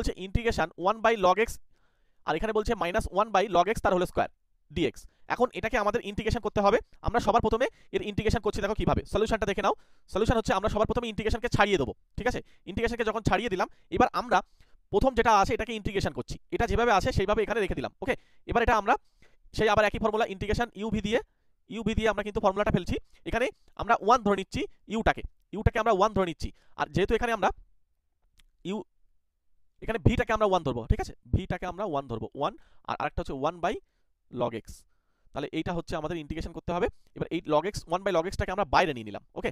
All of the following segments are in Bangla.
বলছে ইন্টিগ্রেশন 1/log x, আর এখানে বলছে -1/log x তার হোল স্কয়ার dx। এখন এটাকে আমাদের ইন্টিগ্রেশন করতে হবে। আমরা সবার প্রথমে এর ইন্টিগ্রেশন করছি, দেখো কিভাবে। সলিউশনটা দেখে নাও। সলিউশন হচ্ছে আমরা সবার প্রথমে ইন্টিগ্রেশনকে ছাড়িয়ে দেবো, ঠিক আছে। ইন্টিগ্রেশনকে যখন ছাড়িয়ে দিলাম, এবার আমরা প্রথম যেটা আছে এটাকে ইন্টিগ্রেশন করছি, এটা যেভাবে আছে সেইভাবে এখানে রেখে দিলাম। ওকে, এবার এটা আমরা সেই আবার একই ফর্মুলা ইন্টিগ্রেশন ইউভি দিয়ে আমরা কিন্তু ফর্মুলাটা ফেলছি। এখানে আমরা 1 ধরে নিচ্ছি, ইউটাকে আমরা 1 ধরে নিচ্ছি। আর যেহেতু এখানে আমরা এখানে ভিটাকে আমরা 1 ধরবো, ঠিক আছে, ভিটাকে আমরা 1 ধরবো, 1, আর আরেকটা হচ্ছে 1/log x। তাহলে এইটা হচ্ছে আমাদের ইন্টিগ্রেশন করতে হবে। এবার এই log x 1/log x টাকে আমরা বাইরে নিয়ে নিলাম। ওকে,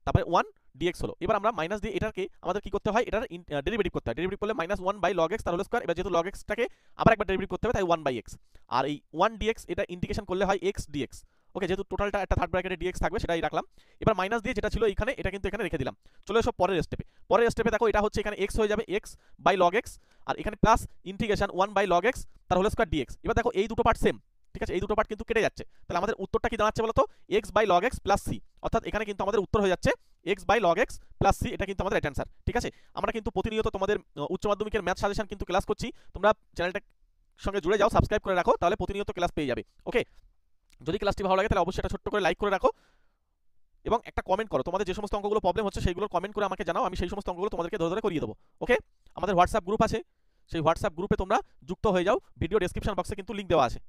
তারপরে 1 dx হলো। এবার আমরা মাইনাস দিয়ে এটাকে আমাদের কি করতে হয়, এটার ডেরিভেটিভ করতে হয়। ডেরিভেটিভ করলে -1/log x তার হোল স্কয়ার। এবার যেহেতু log x টাকে আবার একবার ডেরিভেটিভ করতে হবে, তাই 1/x। আর এই 1 dx এটা ইন্টিগ্রেশন করলে হয় x dx। ওকে, যেহেতু টোটালটা একটা থার্ড ব্র্যাকেটে dx থাকবে সেটাই রাখলাম। এবার মাইনাস দিয়ে যেটা ছিল এখানে, এটা কিন্তু এখানে রেখে দিলাম। চলে এসো পরের স্টেপে দেখো এটা হচ্ছে এখানে x হয়ে যাবে x/log x, আর এখানে প্লাস ইন্টিগ্রেশন 1/log x তার হোল স্কয়ার dx। এবার দেখো এই দুটো পার্ট সেম, ঠিক আছে, এই দুটো পার্ট কিন্তু কেটে যাচ্ছে। তাহলে আমাদের উত্তরটা কি দাঁড়াচ্ছে বলো তো, x/log x প্লাস c। অর্থাৎ এখানে কিন্তু আমাদের উত্তর হয়ে যাচ্ছে x/log x প্লাস c। এটা কিন্তু আমাদের রাইট অ্যান্সার, ঠিক আছে। আমরা কিন্তু প্রতিনিয়ত তোমাদের উচ্চ মাধ্যমিকের ম্যাথ সাজেশন কিন্তু ক্লাস করছি। তোমরা চ্যানেলটার সঙ্গে জুড়ে যাও, সাবস্ক্রাইব করে রাখো, তাহলে প্রতিনিয়ত ক্লাস পেয়ে যাবে। ওকে, যদি ক্লাসটি ভালো লাগে তাহলে অবশ্যই এটা ছোট্ট করে লাইক করে রাখো এবং একটা কমেন্ট করো। তোমাদের যে সমস্ত অঙ্কগুলো প্রবলেম হচ্ছে সেইগুলো কমেন্ট করে আমাকে জানাও, আমি সেই সমস্ত অঙ্কগুলো তোমাদেরকে ধরে ধরে করিয়ে দেবো। ওকে, আমাদের হোয়াটসঅ্যাপ গ্রুপ আছে, সেই হোয়াটসঅ্যাপ গ্রুপে তোমরা যুক্ত হয়ে যাও। ভিডিও ডেসক্রিপশন বক্সে কিন্তু লিঙ্ক দেওয়া আছে।